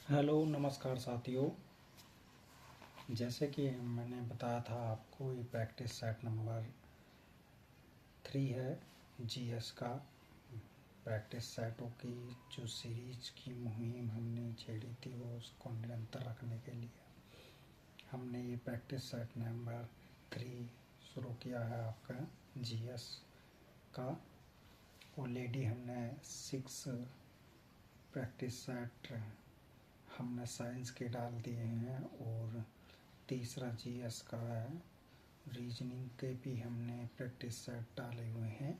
Hello नमस्कार साथियों। जैसे कि मैंने बताया था आपको, ये प्रैक्टिस सेट नंबर 3 है जीएस का। प्रैक्टिस सेटों की जो सीरीज की मुहिम हमने छेड़ी थी वो उसको निरंतर रखने के लिए हमने ये प्रैक्टिस सेट नंबर 3 शुरू किया है आपका जीएस का। ऑलरेडी हमने 6 प्रैक्टिस सेट हमने साइंस के डाल दिए हैं और तीसरा जीएस का है। रीजनिंग के भी हमने प्रैक्टिस सेट डाले हुए हैं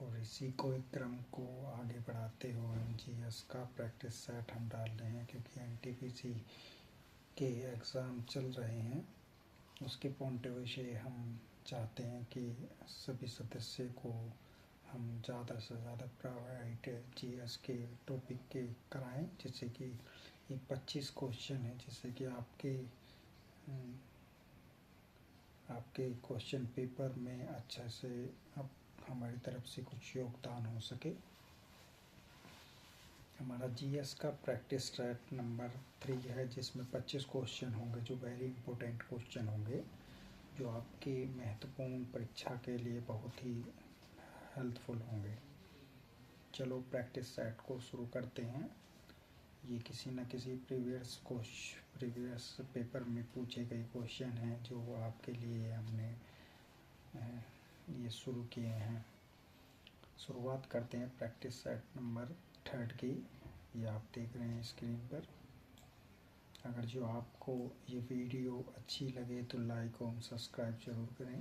और इसी को एक क्रम को आगे बढ़ाते हुए हम जीएस का प्रैक्टिस सेट हम डाल रहे हैं, क्योंकि एनटीपीसी के एग्ज़ाम चल रहे हैं। उसके पॉइंट ऑफ व्यू से हम चाहते हैं कि सभी सदस्य को हम ज़्यादा से ज़्यादा प्रोवाइड जीएस के टॉपिक के कराएं, जिससे कि ये 25 क्वेश्चन है, जिससे कि आपके क्वेश्चन पेपर में अच्छा से अब हमारी तरफ से कुछ योगदान हो सके। हमारा जीएस का प्रैक्टिस सेट नंबर 3 है, जिसमें 25 क्वेश्चन होंगे जो वेरी इंपॉर्टेंट क्वेश्चन होंगे, जो आपकी महत्वपूर्ण परीक्षा के लिए बहुत ही हेल्पफुल होंगे। चलो प्रैक्टिस सेट को शुरू करते हैं। ये किसी न किसी प्रीवियस पेपर में पूछे गए क्वेश्चन हैं जो आपके लिए हमने ये शुरू किए हैं। शुरुआत करते हैं प्रैक्टिस सेट नंबर 3 की। ये आप देख रहे हैं स्क्रीन पर। अगर जो आपको ये वीडियो अच्छी लगे तो लाइक और सब्सक्राइब जरूर करें,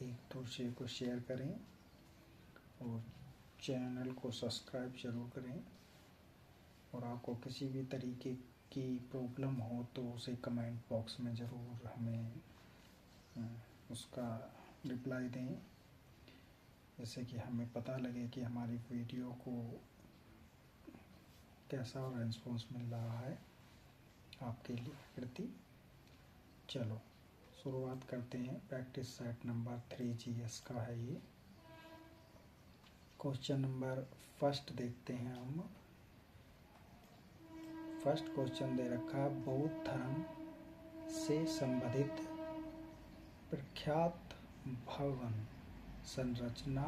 एक दूसरे को शेयर करें और चैनल को सब्सक्राइब जरूर करें। और आपको किसी भी तरीके की प्रॉब्लम हो तो उसे कमेंट बॉक्स में ज़रूर हमें उसका रिप्लाई दें, जैसे कि हमें पता लगे कि हमारी वीडियो को कैसा रेस्पॉन्स मिल रहा है आपके लिए प्रति। चलो शुरुआत करते हैं। प्रैक्टिस सेट नंबर 3 जीएस का है ये। क्वेश्चन नंबर फर्स्ट देखते हैं हम। फर्स्ट क्वेश्चन दे रखा है, बौद्ध धर्म से संबंधित प्रख्यात भवन संरचना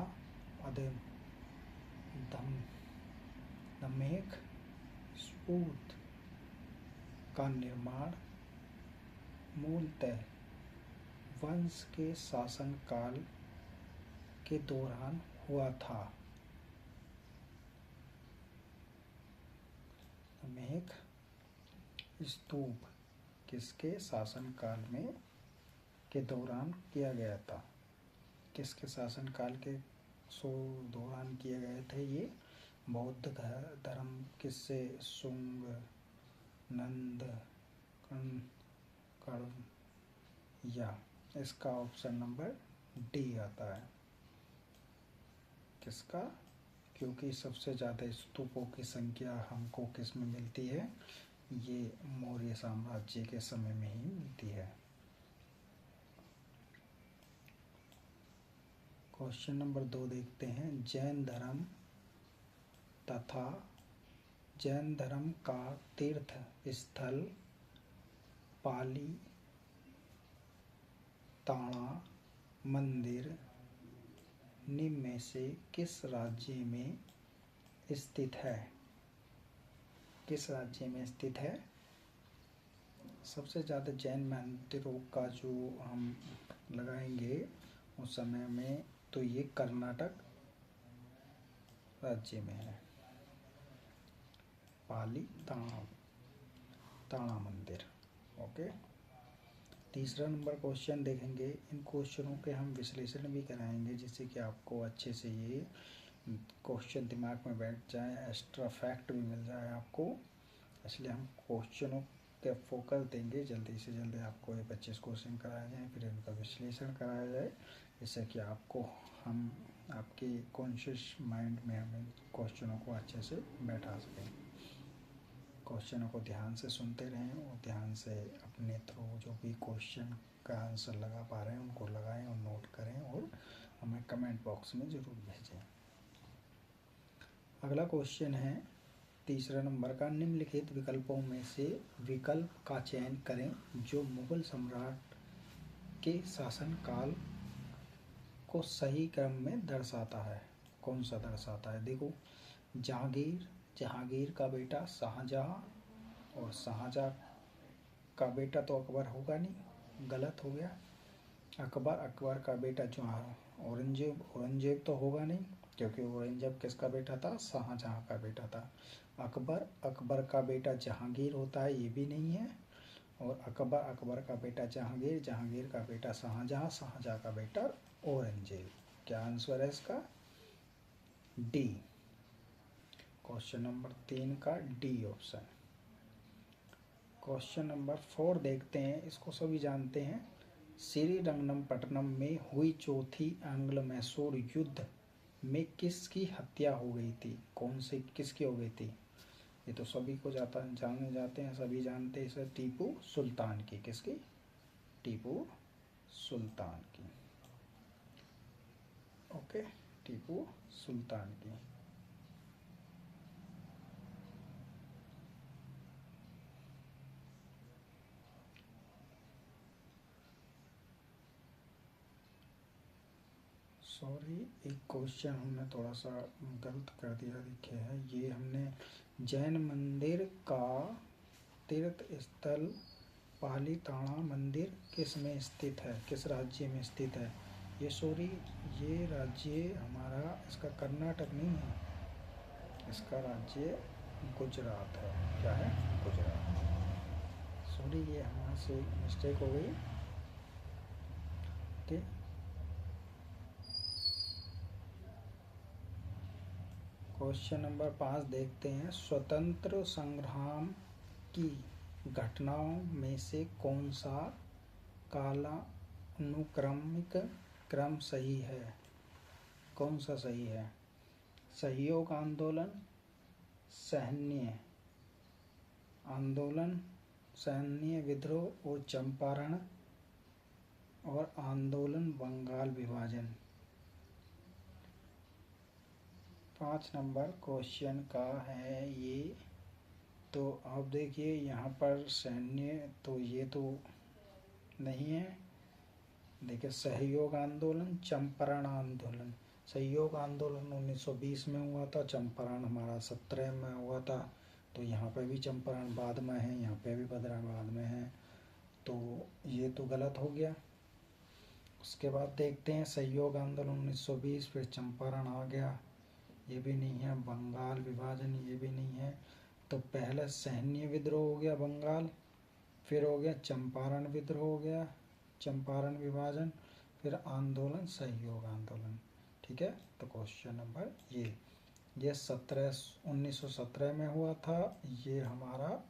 धम्मेक स्तूप का निर्माण मूलतः वंश के शासनकाल के दौरान हुआ था। धम्मेक स्तूप किसके शासनकाल में के दौरान किया गया था? किसके शासनकाल के दौरान किए गए थे ये? बौद्ध धर्म किससे? शुंग, नंद, कर्ण या इसका ऑप्शन नंबर डी आता है। किसका? क्योंकि सबसे ज़्यादा स्तूपों की संख्या हमको किस में मिलती है? ये मौर्य साम्राज्य के समय में ही मिलती है। क्वेश्चन नंबर 2 देखते हैं। जैन धर्म का तीर्थ स्थल पाली ताना मंदिर निम्न में से किस राज्य में स्थित है? किस राज्य में स्थित है? सबसे ज़्यादा जैन मंदिरों का जो हम लगाएंगे उस समय में, तो ये कर्नाटक राज्य में है, पाली ताना मंदिर। ओके। तीसरा नंबर क्वेश्चन देखेंगे। इन क्वेश्चनों के हम विश्लेषण भी कराएंगे, जिससे कि आपको अच्छे से ये क्वेश्चन दिमाग में बैठ जाए, एक्स्ट्रा फैक्ट भी मिल जाए आपको। इसलिए हम क्वेश्चनों के फोकस देंगे। जल्दी से जल्दी आपको ये 25 क्वेश्चन कराए जाएँ, फिर इनका विश्लेषण कराया जाए, जिससे कि हम आपके कॉन्शियस माइंड में हम क्वेश्चनों को अच्छे से बैठा सकें। क्वेश्चनों को ध्यान से सुनते रहें और ध्यान से अपने थ्रू जो भी क्वेश्चन का आंसर लगा पा रहे हैं उनको लगाएं और नोट करें और हमें कमेंट बॉक्स में ज़रूर भेजें। अगला क्वेश्चन है तीसरे नंबर का, निम्नलिखित विकल्पों में से विकल्प का चयन करें जो मुगल सम्राट के शासनकाल को सही क्रम में दर्शाता है। कौन सा दर्शाता है? देखो, जहांगीर का बेटा शाहजहां, और शाहजहां का बेटा तो अकबर होगा नहीं, गलत हो गया। अकबर का बेटा जो औरंगजेब तो होगा नहीं, क्योंकि औरंगजेब किसका बेटा था? शाहजहां का बेटा था। अकबर का बेटा जहांगीर होता है, ये भी नहीं है। और अकबर का बेटा जहांगीर का बेटा शाहजहां का बेटा औरंगजेब। क्या आंसर है इसका? डी। क्वेश्चन नंबर 3 का डी ऑप्शन। क्वेश्चन नंबर 4 देखते हैं, इसको सभी जानते हैं। श्रीरंगपट्टनम में हुई चौथी एंग्लो मैसूर युद्ध में किसकी हत्या हो गई थी? कौन से किसकी हो गई थी? ये तो सभी को जाने जाते हैं, सभी जानते हैं इसे। टीपू सुल्तान की। किसकी? टीपू सुल्तान की। ओके, टीपू सुल्तान की। सॉरी, एक क्वेश्चन हमने थोड़ा सा गलत कर दिया, लिखे है ये हमने। जैन मंदिर का तीर्थ स्थल पालीताना मंदिर किस में स्थित है? किस राज्य में स्थित है? ये राज्य हमारा, इसका कर्नाटक नहीं है, इसका राज्य गुजरात है। क्या है? गुजरात। सॉरी, ये हमारे से मिस्टेक हो गई। ओके, क्वेश्चन नंबर 5 देखते हैं। स्वतंत्र संग्राम की घटनाओं में से कौन सा कालानुक्रमिक क्रम सही है? कौन सा सही है? सहयोग आंदोलन, सैन्य आंदोलन, सैन्य विद्रोह और चंपारण, और आंदोलन बंगाल विभाजन। 5 नंबर क्वेश्चन का है ये। तो आप देखिए यहाँ पर सैन्य, तो ये तो नहीं है। देखिए, सहयोग आंदोलन, चंपारण आंदोलन। सहयोग आंदोलन 1920 में हुआ था, चंपारण हमारा 17 में हुआ था। तो यहाँ पे भी चंपारण बाद में है, यहाँ पे भी भद्रा बाद में है, तो ये तो गलत हो गया। उसके बाद देखते हैं, सहयोग आंदोलन 1920, फिर चंपारण आ गया, ये भी नहीं है। बंगाल विभाजन, ये भी नहीं है। तो पहले सैन्य विद्रोह हो गया बंगाल, फिर हो गया चंपारण विद्रोह, हो गया चंपारण विभाजन, फिर आंदोलन सहयोग आंदोलन। ठीक है, तो क्वेश्चन नंबर ये 1917 में हुआ था, ये हमारा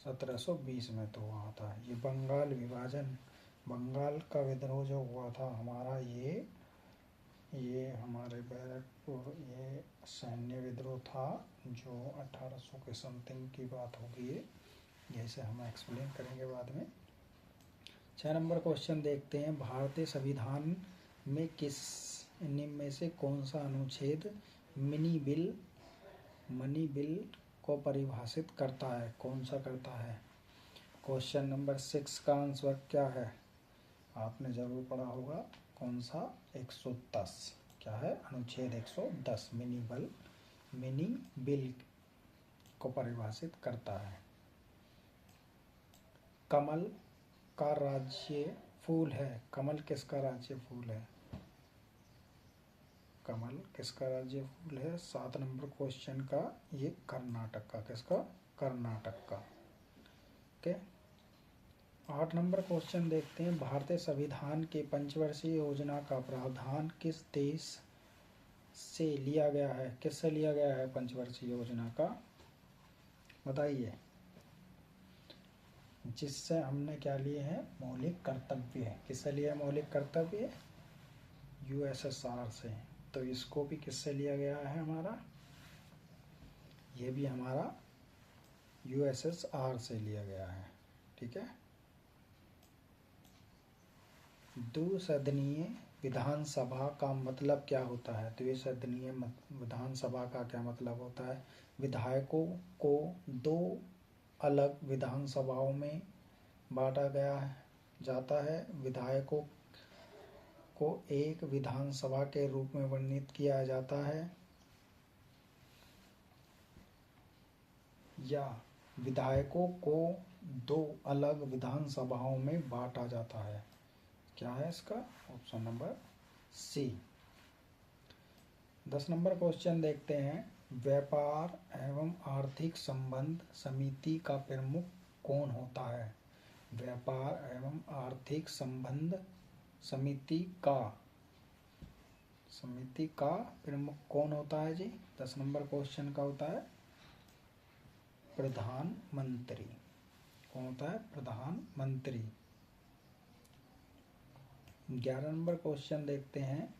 1720 में तो हुआ था। ये बंगाल विभाजन, बंगाल का विद्रोह जो हुआ था हमारा, ये हमारे बैरकपुर, ये सैन्य विद्रोह था जो 1800 के समथिंग की बात होगी। ये इसे हम एक्सप्लेन करेंगे बाद में। 6 नंबर क्वेश्चन देखते हैं। भारतीय संविधान में किस निम्न में से कौन सा अनुच्छेद मनी बिल को परिभाषित करता है? कौन सा करता है? क्वेश्चन नंबर 6 का आंसर क्या है? आपने जरूर पढ़ा होगा। कौन सा? 110। क्या है? अनुच्छेद 110 मिनी बिल को परिभाषित करता है। कमल का राज्य फूल है। कमल किसका राज्य फूल है? कमल किसका राज्य फूल है? 7 नंबर क्वेश्चन का ये कर्नाटक का। किसका? कर्नाटक का। ओके, 8 नंबर क्वेश्चन देखते हैं। भारतीय संविधान के पंचवर्षीय योजना का प्रावधान किस देश से लिया गया है? किससे लिया गया है पंचवर्षीय योजना का? बताइए। जिससे हमने क्या लिए हैं? मौलिक कर्तव्य। किससे लिया है मौलिक कर्तव्य? यूएसएसआर से। तो इसको भी किससे लिया गया है हमारा? ये भी हमारा यूएसएसआर से लिया गया है। ठीक है। द्विसदनीय विधानसभा का मतलब क्या होता है? द्विसदनीय विधानसभा का क्या मतलब होता है? विधायकों को दो अलग विधानसभाओं में बांटा जाता है। विधायकों को एक विधानसभा के रूप में वर्णित किया जाता है, या विधायकों को दो अलग विधानसभाओं में बांटा जाता है। क्या है इसका? Option number C. 10 number question देखते हैं। व्यापार एवं आर्थिक संबंध समिति का प्रमुख कौन होता है? व्यापार एवं आर्थिक संबंध समिति का प्रमुख कौन होता है जी? 10 नंबर क्वेश्चन का होता है प्रधानमंत्री। कौन होता है? प्रधानमंत्री। 11 नंबर क्वेश्चन देखते हैं।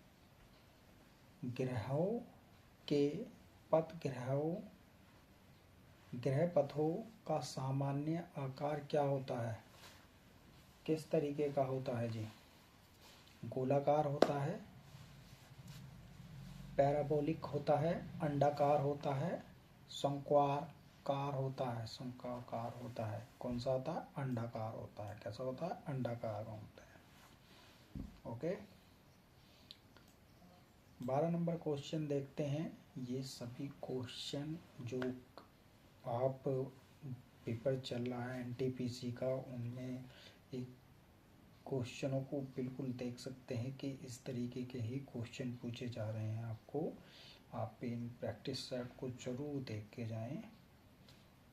ग्रहों के गृहपथों का सामान्य आकार क्या होता है? किस तरीके का होता है जी? गोलाकार होता है, पैराबोलिक होता है, अंडाकार होता है, शंक्वाकार होता है। कौन सा होता है? अंडाकार होता है। कैसा होता है? अंडाकार होता है। ओके। 12 नंबर क्वेश्चन देखते हैं। ये सभी क्वेश्चन जो आप पेपर चल रहा है एनटीपीसी का, उनमें एक क्वेश्चनों को बिल्कुल देख सकते हैं कि इस तरीके के ही क्वेश्चन पूछे जा रहे हैं आपको। आप इन प्रैक्टिस सेट को जरूर देख के जाएं,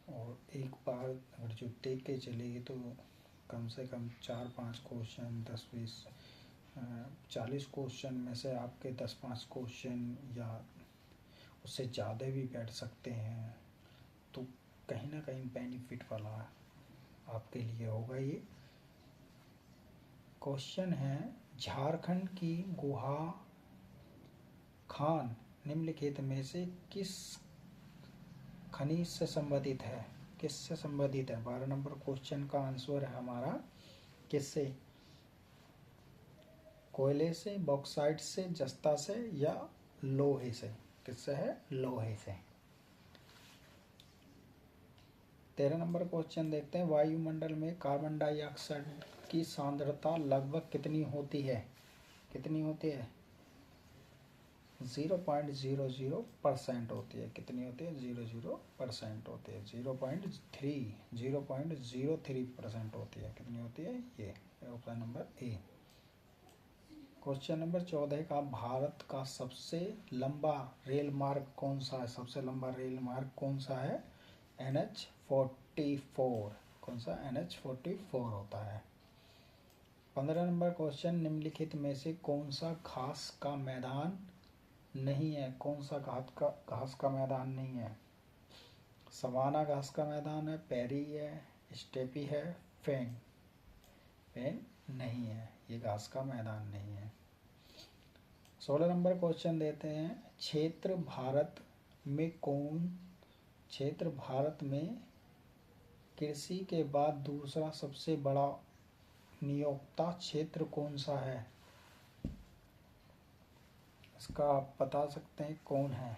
और एक बार अगर जो देख के चलेंगे तो कम से कम 4-5 क्वेश्चन, 10-20 40 क्वेश्चन में से आपके 10-5 क्वेश्चन या उससे ज़्यादा भी बैठ सकते हैं। तो कहीं ना कहीं बेनिफिट वाला आपके लिए होगा ये। क्वेश्चन है, झारखंड की गुहा खान निम्नलिखित में से किस खनिज से संबंधित है? किससे संबंधित है? 12 नंबर क्वेश्चन का आंसर है हमारा किससे? कोयले से, बॉक्साइट से, जस्ता से, या लोहे से? किससे है? लोहे से। 13 नंबर क्वेश्चन देखते हैं। वायुमंडल में कार्बन डाइऑक्साइड की सांद्रता लगभग कितनी होती है? कितनी होती है? 0.00% होती है। कितनी होती है? 0.00% होती है। 0.03% होती है। कितनी होती है? ये option number A. Question number 14 का, भारत का सबसे लंबा रेल मार्ग कौन सा है? सबसे लंबा रेल मार्ग कौन सा है? NH44। कौन सा? NH44 होता है। 15 नंबर क्वेश्चन, निम्नलिखित में से कौन सा घास का मैदान नहीं है? कौन सा घास का मैदान नहीं है? सवाना घास का मैदान है, पैरी है, स्टेपी है, फेन नहीं है। ये घास का मैदान नहीं है। 16 नंबर क्वेश्चन देते हैं। क्षेत्र भारत में कृषि के बाद दूसरा सबसे बड़ा नियोक्ता क्षेत्र कौन सा है? इसका आप बता सकते हैं कौन है?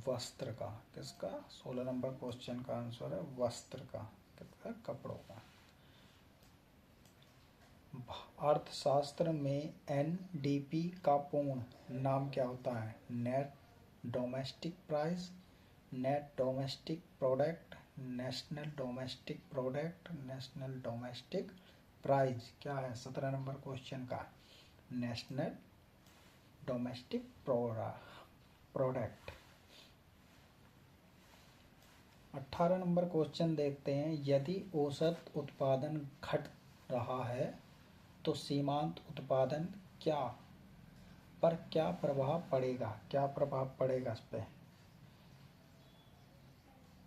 वस्त्र का। किसका? 16 नंबर क्वेश्चन का आंसर है वस्त्र का। किसका? कपड़ों का। अर्थशास्त्र में NDP का पूर्ण नाम क्या होता है? Net domestic price, net domestic product, national domestic product, national domestic price. क्या है 17 नंबर क्वेश्चन का? National domestic product. 18 number question देखते हैं। यदि औसत उत्पादन घट रहा है तो सीमांत उत्पादन पर क्या प्रभाव पड़ेगा? क्या प्रभाव पड़ेगा इस पे?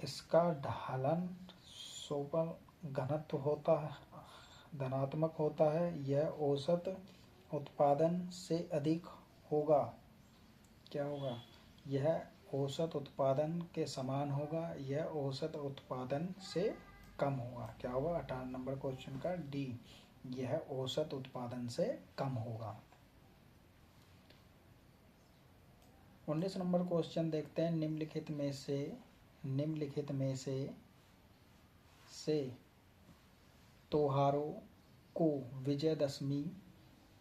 इसका ढालन सोपन घनत्व होता है, धनात्मक होता है। यह औसत उत्पादन से अधिक होगा। क्या होगा? यह औसत उत्पादन के समान होगा। यह औसत उत्पादन से कम होगा। क्या होगा? 18 नंबर क्वेश्चन का डी, यह औसत उत्पादन से कम होगा। 19 नंबर क्वेश्चन देखते हैं। निम्नलिखित में से त्योहारों को विजयदशमी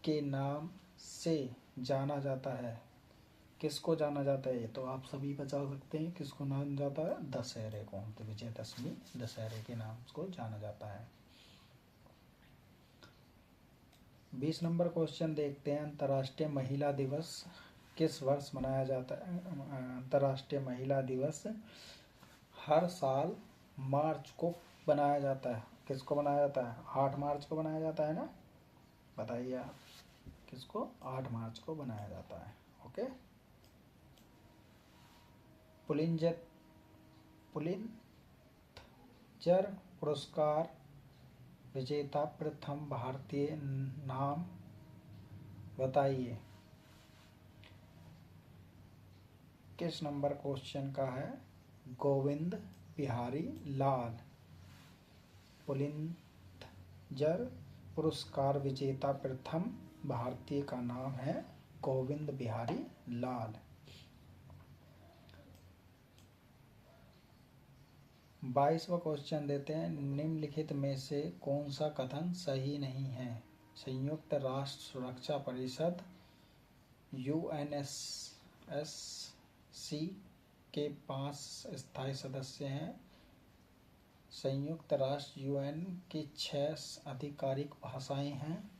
के नाम से जाना जाता है। किसको जाना जाता है? ये तो आप सभी बता सकते हैं किसको नाम जाता है? दशहरे को। तो विजयदशमी दशहरे के नाम को जाना जाता है। 20 नंबर क्वेश्चन देखते हैं। अंतर्राष्ट्रीय महिला दिवस किस वर्ष मनाया जाता है? अंतर्राष्ट्रीय महिला दिवस हर साल मार्च को बनाया जाता है। किसको बनाया जाता है? 8 मार्च को बनाया जाता है ना? बताइए आप किसको? 8 मार्च को बनाया जाता है। ओके। पुलिंजर पुरस्कार विजेता प्रथम भारतीय नाम बताइए। किस नंबर क्वेश्चन का है? गोविंद बिहारी लाल। पुलिंजर पुरस्कार विजेता प्रथम भारतीय का नाम है गोविंद बिहारी लाल। 22वां क्वेश्चन देते हैं। निम्नलिखित में से कौन सा कथन सही नहीं है? संयुक्त राष्ट्र सुरक्षा परिषद यूएनएससी के 5 स्थायी सदस्य हैं। संयुक्त राष्ट्र यूएन की 6 आधिकारिक भाषाएं हैं।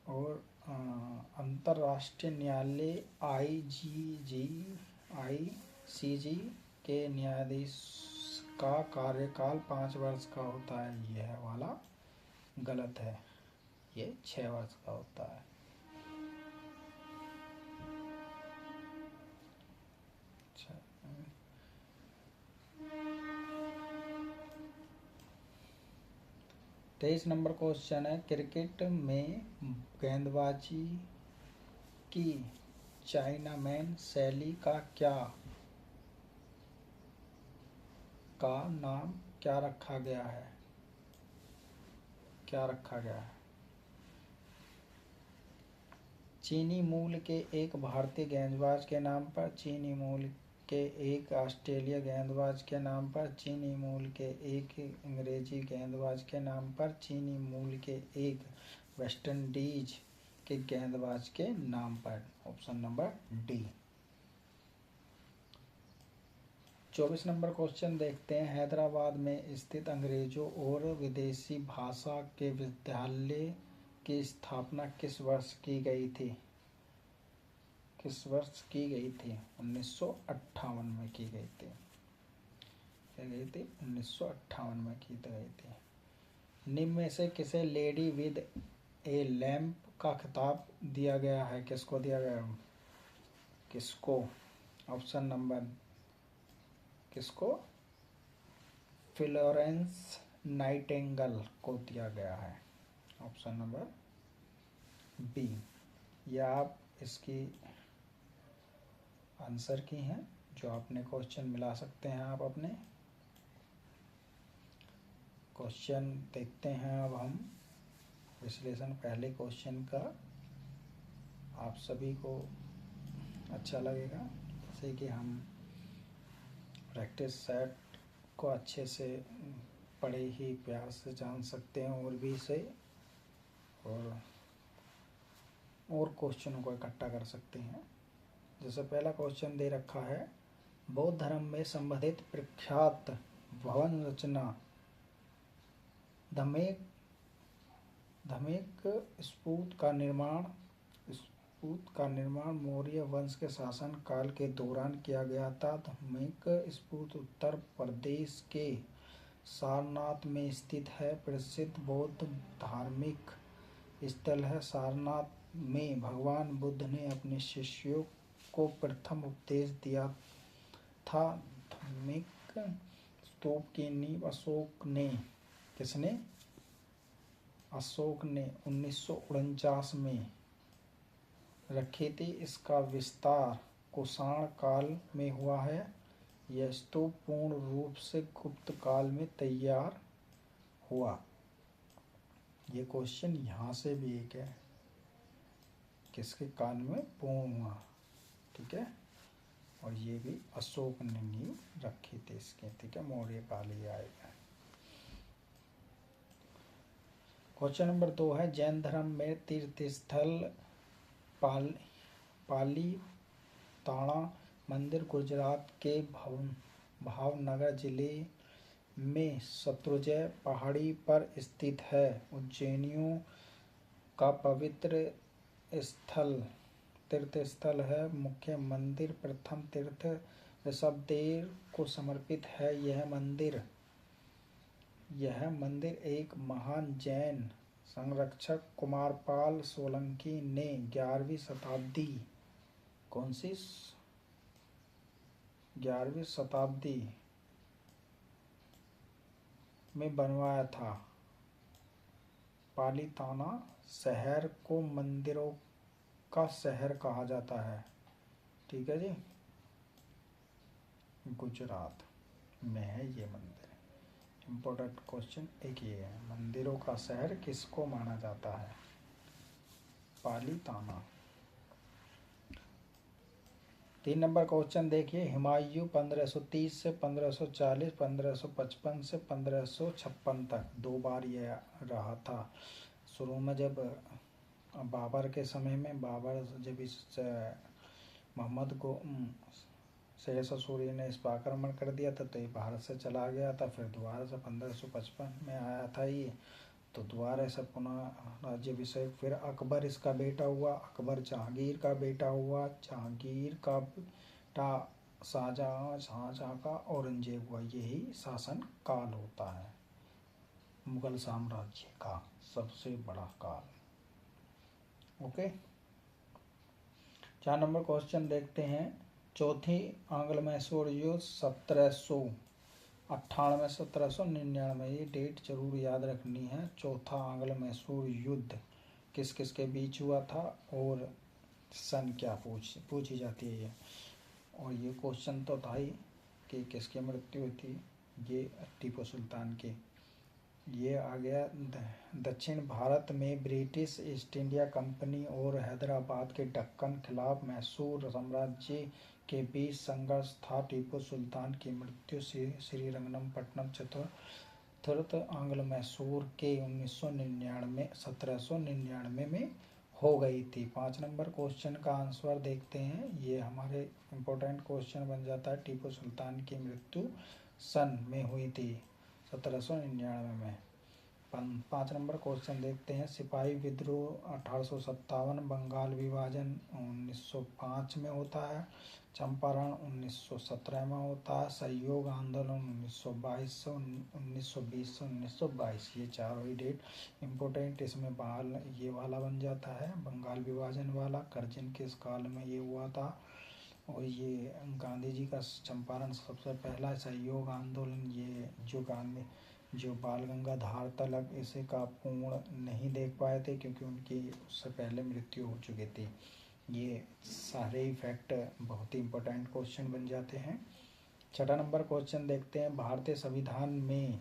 और अंतर्राष्ट्रीय न्यायालय आईसीजे के न्यायाधीश का कार्यकाल 5 वर्ष का होता है। यह वाला गलत है, ये 6 वर्ष का होता है। अच्छा, 23 नंबर क्वेश्चन है। क्रिकेट में गेंदबाजी की चाइनामैन शैली का नाम क्या रखा गया है? चीनी मूल के एक भारतीय गेंदबाज के नाम पर, चीनी मूल के एक ऑस्ट्रेलिया गेंदबाज के नाम पर, चीनी मूल के एक अंग्रेजी गेंदबाज के नाम पर, चीनी मूल के एक वेस्टइंडीज के गेंदबाज के नाम पर। Option number D. 24 number question देखते हैं। हैदराबाद में स्थित अंग्रेजों और विदेशी भाषा के विद्यालय की स्थापना किस वर्ष की गई थी? 1958 में की गई थी। 1958 में की गई थी। निम्न में से किसे लेडी विद ए लैम्प का खिताब दिया गया है? किसको दिया गया? किसको? ऑप्शन नंबर किसको? फ्लोरेंस नाइटिंगेल को दिया गया है। Option number B. या आप इसकी आंसर की हैं जो आपने क्वेश्चन मिला सकते हैं आप अपने। क्वेश्चन देखते हैं अब हम विश्लेषण पहले क्वेश्चन का। आप सभी को अच्छा लगेगा जैसे कि हम प्रैक्टिस सेट को अच्छे से बड़े ही प्यार से जान सकते हैं और भी से और क्वेश्चनों को इकट्ठा कर सकते हैं। जैसे पहला क्वेश्चन दे रखा है, बौद्ध धर्म में संबंधित प्रख्यात भवन रचना धमेक स्तूप का निर्माण मौर्य वंश के शासन काल के दौरान किया गया था। धमेक स्तूप उत्तर प्रदेश के सारनाथ में स्थित है। प्रसिद्ध बौद्ध धार्मिक स्थल है। सारनाथ में भगवान बुद्ध ने अपने शिष्यों को प्रथम उपदेश दिया था। धमेक स्तूप की नींव अशोक ने 1949 में रखी थी। इसका विस्तार कुषाण काल में हुआ है। यह स्तूप पूर्ण रूप से गुप्त काल में तैयार हुआ। ये क्वेश्चन यहाँ से भी एक है, किसके काल में पूर्ण हुआ, ठीक है। और ये भी अशोक ने नींव रखी थी इसके, ठीक है, मौर्य काल ही आएगा। क्वेश्चन नंबर 2 है, जैन धर्म में तीर्थ स्थल पाली ताना मंदिर गुजरात के भावनगर जिले में शत्रुंजय पहाड़ी पर स्थित है। उज्जैनियों का पवित्र तीर्थ स्थल है। मुख्य मंदिर प्रथम तीर्थ ऋषभदेव को समर्पित है। यह मंदिर एक महान जैन संरक्षक कुमारपाल सोलंकी ने 11वीं शताब्दी, कौन सी 11वीं शताब्दी में बनवाया था। पालीताना शहर को मंदिरों का शहर कहा जाता है, ठीक है जी। गुजरात में है ये मंदिर। इम्पोर्टेंट क्वेश्चन एक ये है, मंदिरों का शहर किसको माना जाता है, पालीताना। 3 नंबर क्वेश्चन देखिए, हुमायूं 1530 से 1540, 1555 से 1556 तक 2 बार ये रहा था। शुरू में जब बाबर के समय में, बाबर जब इस मोहम्मद को शेर सूरी ने इस पर आक्रमण कर दिया था, तो ये भारत से चला गया था। फिर दोबारा से 1555 में आया था ये, तो दोबारा से पुनः राज्याभिषेक। फिर अकबर इसका बेटा हुआ, अकबर जहांगीर का बेटा हुआ, जहांगीर का बेटा शाहजहाँ, शाहजहाँ का औरंगजेब हुआ। यही शासन काल होता है मुगल साम्राज्य का सबसे बड़ा काल। ओके, 4 नंबर क्वेश्चन देखते हैं, चौथी आंग्ल मैसूर युद्ध 1798 1799, ये डेट जरूर याद रखनी है। चौथा आंग्ल मैसूर युद्ध किस किस के बीच हुआ था और सन क्या पूछी जाती है ये। और ये क्वेश्चन तो था ही कि किसकी मृत्यु हुई थी, ये टीपू सुल्तान की। ये आ गया दक्षिण भारत में ब्रिटिश ईस्ट इंडिया कंपनी और हैदराबाद के दक्कन खिलाफ मैसूर साम्राज्य के बीच संघर्ष था। टीपू सुल्तान की मृत्यु श्रीरंगपट्टनम चतुर्थ आंग्ल मैसूर के 1799 में हो गई थी। 5 नंबर क्वेश्चन का आंसर देखते हैं, ये हमारे इम्पोर्टेंट क्वेश्चन बन जाता है। टीपू सुल्तान की मृत्यु सन में हुई थी 1799 में। 5 नंबर क्वेश्चन देखते हैं, सिपाही विद्रोह 1857, बंगाल विभाजन 1905 में होता है, चंपारण 1917 में होता है, सहयोग आंदोलन 1922 से 1922। ये चारों ही डेट इम्पोर्टेंट, इसमें बहाल ये वाला बन जाता है, बंगाल विभाजन वाला करजन किस काल में ये हुआ था। और ये गांधी जी का चंपारण सबसे पहला, सहयोग आंदोलन ये जो बाल गंगाधर तिलक इसे का पूर्ण नहीं देख पाए थे क्योंकि उनकी उससे पहले मृत्यु हो चुकी थी। ये सारे इफेक्ट बहुत ही इम्पोर्टेंट क्वेश्चन बन जाते हैं। 6 नंबर क्वेश्चन देखते हैं, भारतीय संविधान में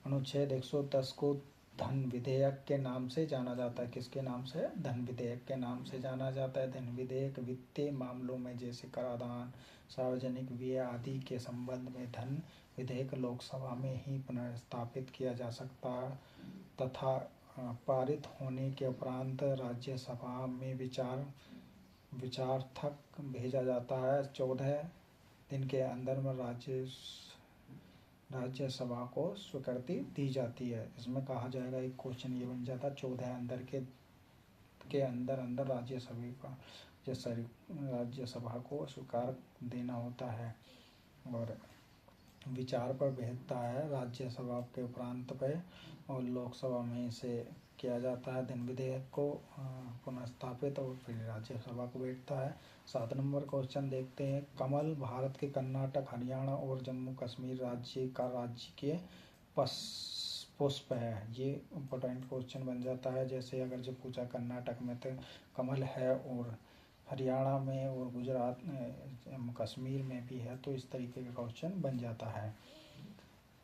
अनुच्छेद 110 को धन विधेयक के नाम से जाना जाता है। किसके नाम से, धन विधेयक के नाम से जाना जाता है। धन विधेयक वित्तीय मामलों में जैसे कराधान, सार्वजनिक व्यय आदि के संबंध में धन विधेयक लोकसभा में ही पुनर्स्थापित किया जा सकता तथा पारित होने के उपरांत राज्यसभा में विचारार्थक भेजा जाता है। 14 दिन के अंदर में राज्यसभा को स्वीकृति दी जाती है। इसमें कहा जाएगा, एक क्वेश्चन ये बन जाता है, 14 अंदर के अंदर राज्यसभा को स्वीकार देना होता है और विचार पर भेजता है राज्यसभा के उपरांत पे, और लोकसभा में इसे किया जाता है धन विधेयक को पुनर्स्थापित, और फिर राज्यसभा को भेजता है। 7 नंबर क्वेश्चन देखते हैं, कमल भारत के कर्नाटक, हरियाणा और जम्मू कश्मीर राज्य के पुष्प है। ये इम्पोर्टेंट क्वेश्चन बन जाता है। जैसे अगर जो पूछा कर्नाटक में तो कमल है और हरियाणा में और गुजरात में, जम्मू कश्मीर में भी है, तो इस तरीके का क्वेश्चन बन जाता है।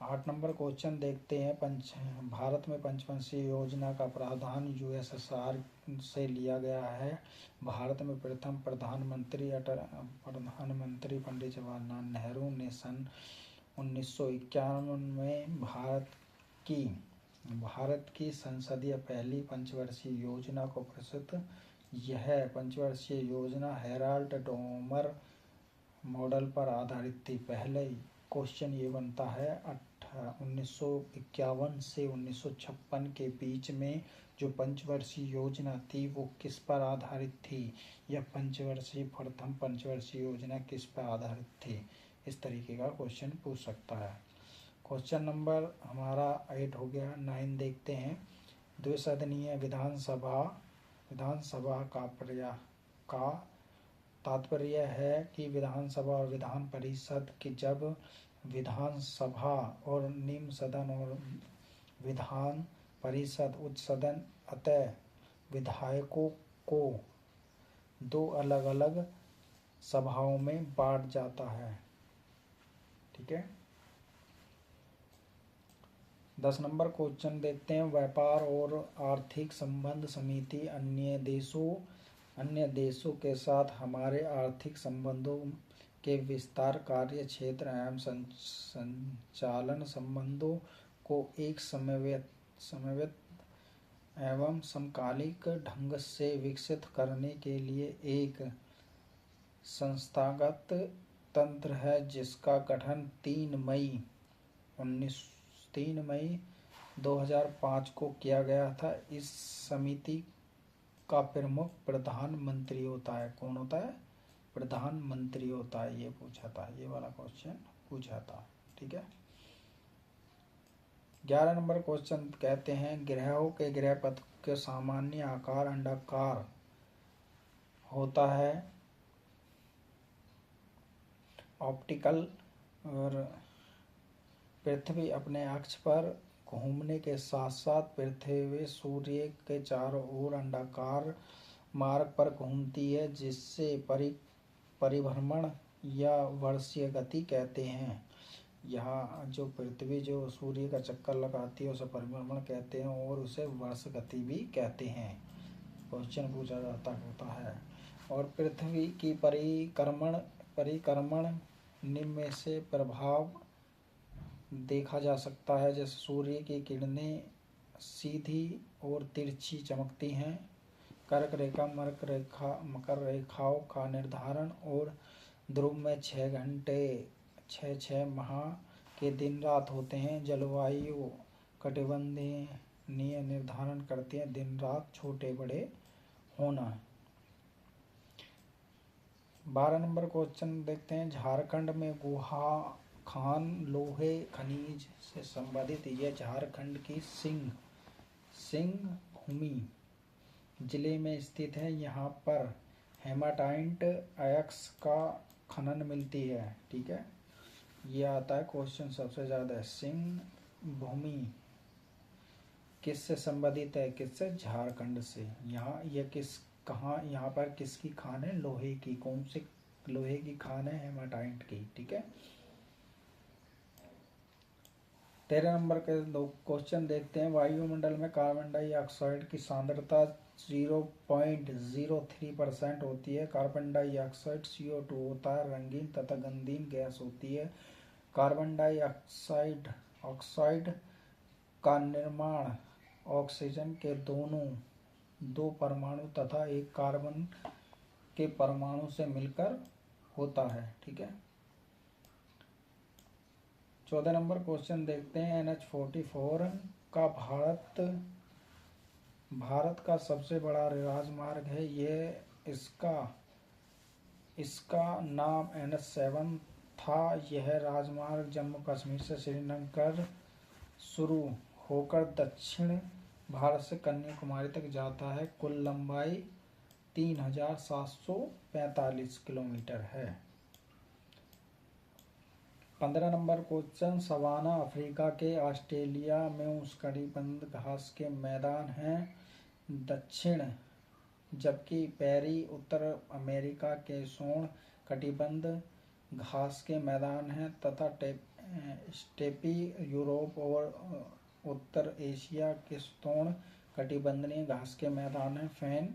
8 नंबर क्वेश्चन देखते हैं। भारत में पंचवंशीय योजना का प्रावधान यूएसएसआर से लिया गया है। भारत में प्रथम प्रधानमंत्री पंडित जवाहरलाल नेहरू ने सन 1951 में भारत की संसदीय पहली पंचवर्षीय योजना को प्रस्तुत। यह पंचवर्षीय योजना हेराल्ड डोमर मॉडल पर आधारित थी। पहले क्वेश्चन ये बनता है 1951 से 1956 के बीच में जो पंचवर्षीय योजना थी वो किस पर आधारित थी? यह प्रथम पंचवर्षीय योजना किस पर आधारित थी? इस तरीके का क्वेश्चन पूछ सकता है। क्वेश्चन नंबर हमारा 8 हो गया। 9 देखते हैं। द्विसदनीय विधानसभा का तात्पर्य है कि विधानसभा और विधान परिषद की जब विधानसभा और निम्न सदन और विधान परिषद उच्च सदन अतः विधायकों को 2 अलग अलग सभाओं में बांट जाता है। ठीक है। 10 नंबर क्वेश्चन देखते हैं। व्यापार और आर्थिक संबंध समिति अन्य देशों के साथ हमारे आर्थिक संबंधों के विस्तार, कार्य क्षेत्र एवं संचालन संबंधों को एक समन्वित एवं समकालिक ढंग से विकसित करने के लिए एक संस्थागत तंत्र है जिसका गठन 3 मई 2005 को किया गया था। इस समिति का प्रमुख प्रधानमंत्री होता है। कौन होता है? प्रधानमंत्री होता है। ये पूछा था, ये वाला क्वेश्चन पूछा था। ठीक है। 11 नंबर क्वेश्चन कहते हैं ग्रहों के गृहपथ के सामान्य आकार अंडाकार होता है। ऑप्टिकल और पृथ्वी अपने अक्ष पर घूमने के साथ साथ पृथ्वी सूर्य के चारों ओर अंडाकार मार्ग पर घूमती है, जिससे परिभ्रमण या वर्षीय गति कहते हैं। यहाँ जो पृथ्वी जो सूर्य का चक्कर लगाती है उसे परिभ्रमण कहते हैं और उसे वर्ष गति भी कहते हैं। क्वेश्चन पूछा जाता होता है। और पृथ्वी की परिक्रमण निम्न में से प्रभाव देखा जा सकता है, जैसे सूर्य की किरणें सीधी और तिरछी चमकती हैं, कर्क रेखा मकर रेखाओं का निर्धारण और ध्रुव में 6 माह के दिन रात होते हैं। जलवायु कटिबंधीय निर्धारण करती है दिन रात छोटे बड़े होना। 12 नंबर क्वेश्चन देखते हैं। झारखंड में गुहा खान लोहे खनिज से संबंधित। यह झारखंड की सिंह भूमि जिले में स्थित है। यहाँ पर हेमाटाइट अयस्क का खनन मिलती है। ठीक है। ये आता है क्वेश्चन सबसे ज्यादा। सिंह भूमि किससे संबंधित है? किससे? झारखंड से। यहाँ यहाँ पर किसकी खान है? लोहे की। कौन सी लोहे की खान है? हेमाटाइट की। ठीक है। 13 नंबर के 2 क्वेश्चन देखते हैं। वायुमंडल में कार्बन डाइऑक्साइड की सांद्रता 0.03% होती है। कार्बन डाइऑक्साइड CO2 होता है। रंगीन तथा गंधहीन गैस होती है। कार्बन डाइऑक्साइड का निर्माण ऑक्सीजन के दो परमाणु तथा एक कार्बन के परमाणु से मिलकर होता है। ठीक है। 14 नंबर क्वेश्चन देखते हैं। NH-44 का भारत का सबसे बड़ा राजमार्ग है। इसका नाम NH-7 था। यह राजमार्ग जम्मू कश्मीर से श्रीनगर शुरू होकर दक्षिण भारत से कन्याकुमारी तक जाता है। कुल लंबाई 3745 किलोमीटर है। 15 नंबर क्वेश्चन। सवाना अफ्रीका के ऑस्ट्रेलिया में उष्णकटिबंधीय घास के मैदान हैं दक्षिण, जबकि पेरी उत्तर अमेरिका के उष्ण कटिबंधीय घास के मैदान हैं तथा स्टेपी यूरोप और उत्तर एशिया के स्तोण कटिबंधनीय घास के मैदान हैं। फैन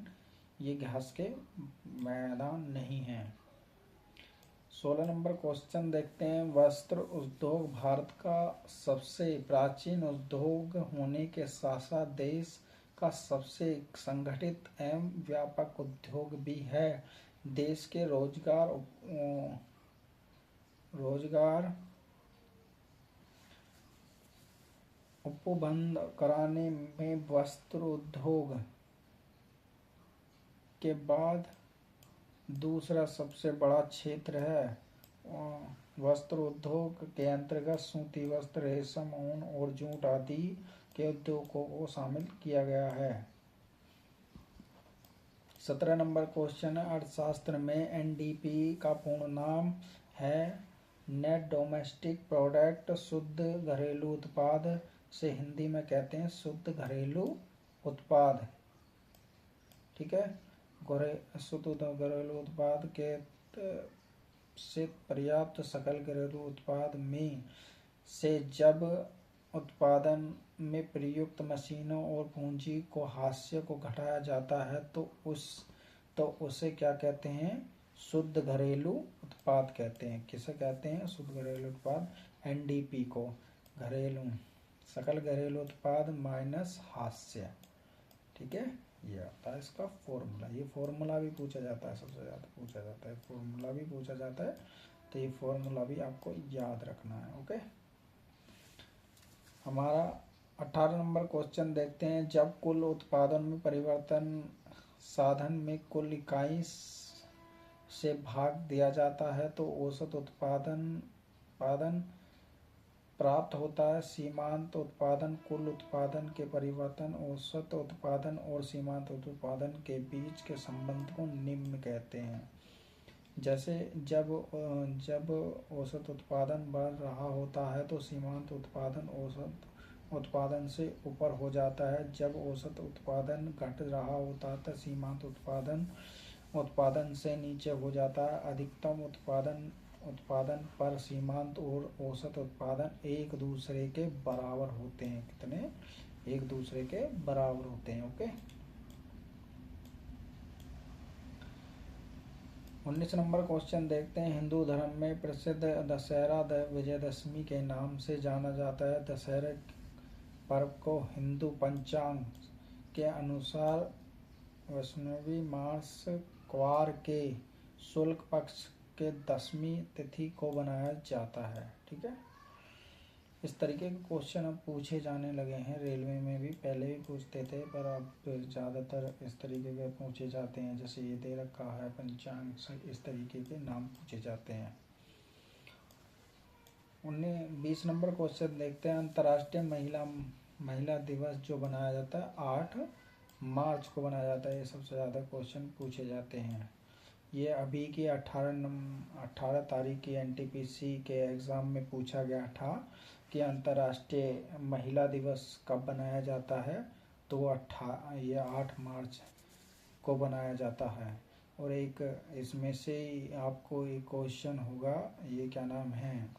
ये घास के मैदान नहीं हैं। 16 नंबर क्वेश्चन देखते हैं। वस्त्र उद्योग भारत का सबसे प्राचीन उद्योग होने के साथ साथ देश का सबसे संगठित एवं व्यापक उद्योग भी है। देश के रोजगार उपबंध कराने में वस्त्र उद्योग के बाद दूसरा सबसे बड़ा क्षेत्र है। वस्त्र उद्योग के अंतर्गत सूती वस्त्र, रेशम, ऊन और जूट आदि के उद्योगों को शामिल किया गया है। 17 नंबर क्वेश्चन है। अर्थशास्त्र में एनडीपी का पूर्ण नाम है नेट डोमेस्टिक प्रोडक्ट, शुद्ध घरेलू उत्पाद से हिंदी में कहते हैं शुद्ध घरेलू उत्पाद। ठीक है, शुद्ध घरेलू उत्पाद के से पर्याप्त सकल घरेलू उत्पाद में से जब उत्पादन में प्रयुक्त मशीनों और पूंजी को हाशिए को घटाया जाता है तो उसे क्या कहते हैं? शुद्ध घरेलू उत्पाद कहते हैं। किसे कहते हैं? शुद्ध घरेलू उत्पाद। एनडीपी को घरेलू सकल घरेलू उत्पाद माइनस हाशिए। ठीक है, ये आता है इसका फॉर्मूला। ये फॉर्मूला भी पूछा जाता है, सबसे ज़्यादा पूछा जाता है, फॉर्मूला भी पूछा जाता है, तो ये फॉर्मूला भी आपको याद रखना है। ओके, हमारा 18 नंबर क्वेश्चन देखते हैं। जब कुल उत्पादन में परिवर्तन साधन में कुल इकाई से भाग दिया जाता है तो औसत उत्पादन प्राप्त होता है। सीमांत उत्पादन कुल उत्पादन के परिवर्तन औसत उत्पादन और सीमांत उत्पादन के बीच के संबंध को निम्न कहते हैं। जैसे जब औसत उत्पादन बढ़ रहा होता है तो सीमांत उत्पादन औसत उत्पादन से ऊपर हो जाता है। जब औसत उत्पादन घट रहा होता है तो सीमांत उत्पादन से नीचे हो जाता है। अधिकतम उत्पादन पर सीमांत और औसत उत्पादन एक दूसरे के बराबर होते हैं। कितने? एक दूसरे के बराबर होते हैं। ओके, 19 नंबर क्वेश्चन देखते हैं। हिंदू धर्म में प्रसिद्ध दशहरा विजयदशमी के नाम से जाना जाता है। दशहरे पर्व को हिंदू पंचांग के अनुसार वैष्णवी मास क्वार के शुक्ल पक्ष के 10वीं तिथि को बनाया जाता है। ठीक है, इस तरीके के क्वेश्चन अब पूछे जाने लगे हैं। रेलवे में भी पहले भी पूछते थे, पर अब ज़्यादातर इस तरीके के पूछे जाते हैं। जैसे ये दे रखा है पंचांग, इस तरीके के नाम पूछे जाते हैं। 20 नंबर क्वेश्चन देखते हैं। अंतर्राष्ट्रीय महिला दिवस जो बनाया जाता है 8 मार्च को बनाया जाता है। ये सबसे ज़्यादा क्वेश्चन पूछे जाते हैं। ये अभी की 18 तारीख की एनटीपीसी के एग्ज़ाम में पूछा गया था कि अंतर्राष्ट्रीय महिला दिवस कब बनाया जाता है, तो ये 8 मार्च को बनाया जाता है। और एक इसमें से आपको एक क्वेश्चन होगा, ये क्या नाम है,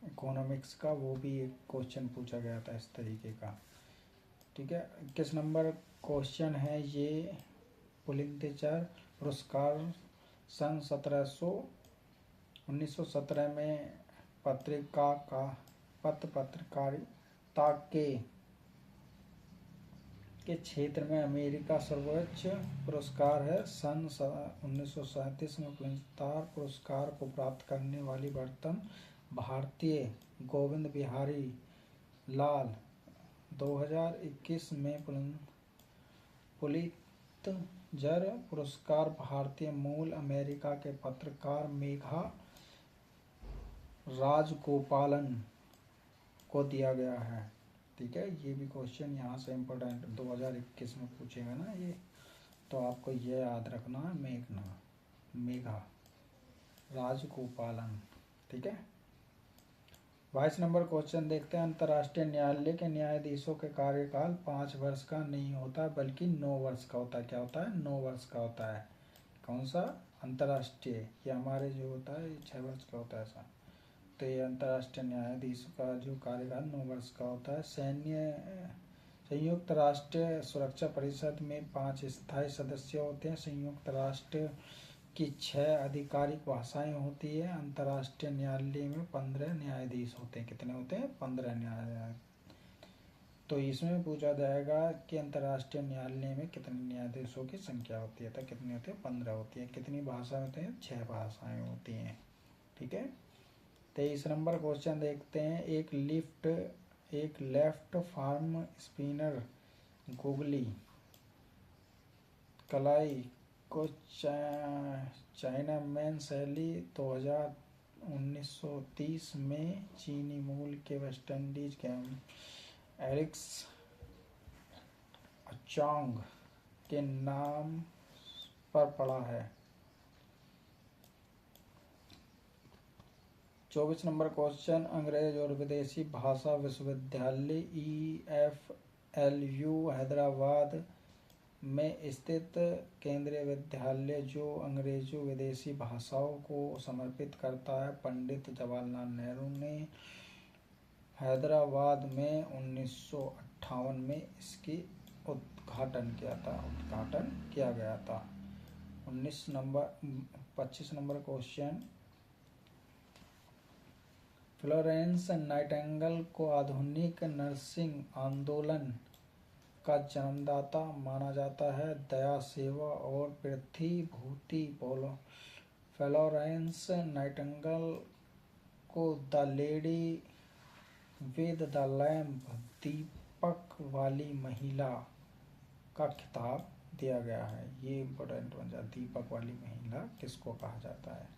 इकोनॉमिक्स का, वो भी एक क्वेश्चन पूछा गया था इस तरीके का। ठीक है, 21 नंबर क्वेश्चन है ये। पुलित्ज़र पुरस्कार सन 1917 में पत्रकारिता के क्षेत्र में अमेरिका सर्वोच्च पुरस्कार है। सन 1937 में पुलित्ज़र पुरस्कार को प्राप्त करने वाली प्रथम भारतीय गोविंद बिहारी लाल 2021 में पुलित्ज़र पुरस्कार भारतीय मूल अमेरिका के पत्रकार मेघा राजगोपालन को दिया गया है। ठीक है, ये भी क्वेश्चन यहाँ से इम्पोर्टेंट 2021 में पूछेगा ना ये, तो आपको ये याद रखना है, मेघा राजगोपालन। ठीक है, 22 नंबर क्वेश्चन देखते हैं। अंतर्राष्ट्रीय न्यायालय के न्यायाधीशों के कार्यकाल 5 वर्ष का नहीं होता बल्कि 9 वर्ष का होता है। क्या होता है? 9 वर्ष का होता है। कौन सा? अंतर्राष्ट्रीय। ये हमारे जो होता है 6 वर्ष का होता है ऐसा। तो ये अंतर्राष्ट्रीय न्यायाधीश का जो कार्यकाल 9 वर्ष का होता है। संयुक्त राष्ट्र सुरक्षा परिषद में 5 स्थायी सदस्य होते हैं। संयुक्त राष्ट्र की 6 आधिकारिक भाषाएं होती है। अंतर्राष्ट्रीय न्यायालय में 15 न्यायाधीश होते हैं। कितने होते हैं? 15 न्यायाधीश। तो इसमें पूछा जाएगा कि अंतर्राष्ट्रीय न्यायालय में कितने न्यायाधीशों की संख्या होती है, तो कितनी होती है? 15 होती है। कितनी भाषा होती है? 6 भाषाएं होती हैं। ठीक है। 23 नंबर क्वेश्चन देखते हैं। एक लेफ्ट फार्म स्पिनर गुगली कलाई को चाइनामैन शैली 1930 में चीनी मूल के वेस्टइंडीज के एरिक्स अचांग के नाम पर पड़ा है। 24 नंबर क्वेश्चन। अंग्रेज और विदेशी भाषा विश्वविद्यालय EFLU हैदराबाद में स्थित केंद्रीय विद्यालय जो अंग्रेजों विदेशी भाषाओं को समर्पित करता है, पंडित जवाहरलाल नेहरू ने हैदराबाद में 1958 में इसकी उद्घाटन किया गया था। 25 नंबर क्वेश्चन। फ्लोरेंस नाइटिंगेल को आधुनिक नर्सिंग आंदोलन का जन्मदाता माना जाता है। दया, सेवा और प्रतिभूति फ्लोरेंस नाइटिंगेल को the lady with the lamp, दीपक वाली महिला का खिताब दिया गया है। ये इम्पोर्टेंट बन जाता है, दीपक वाली महिला किसको कहा जाता है।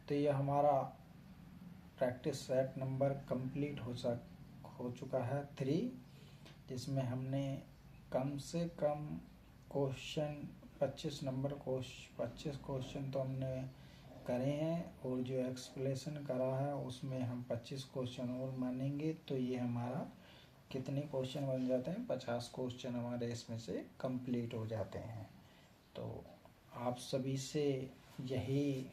तो ये हमारा प्रैक्टिस सेट नंबर कंप्लीट हो चुका है 3, जिसमें हमने कम से कम क्वेश्चन 25 क्वेश्चन तो हमने करे हैं, और जो एक्सप्लेनेशन करा है उसमें हम 25 क्वेश्चन और मानेंगे। तो ये हमारा कितने क्वेश्चन बन जाते हैं? 50 क्वेश्चन हमारे इसमें से कंप्लीट हो जाते हैं। तो आप सभी से यही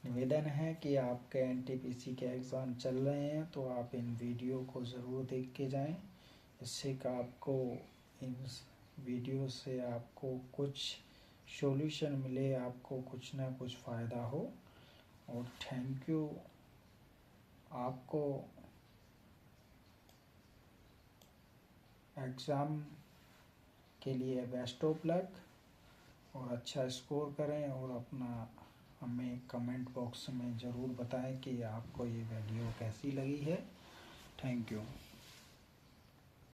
निवेदन है कि आपके NTPC के एग्ज़ाम चल रहे हैं तो आप इन वीडियो को ज़रूर देख के जाएं, इससे कि आपको इन वीडियो से आपको कुछ सॉल्यूशन मिले, आपको कुछ ना कुछ फ़ायदा हो। और थैंक यू। आपको एग्ज़ाम के लिए बेस्ट ऑफ लक, और अच्छा स्कोर करें, और अपना हमें कमेंट बॉक्स में ज़रूर बताएं कि आपको ये वीडियो कैसी लगी है। Thank you.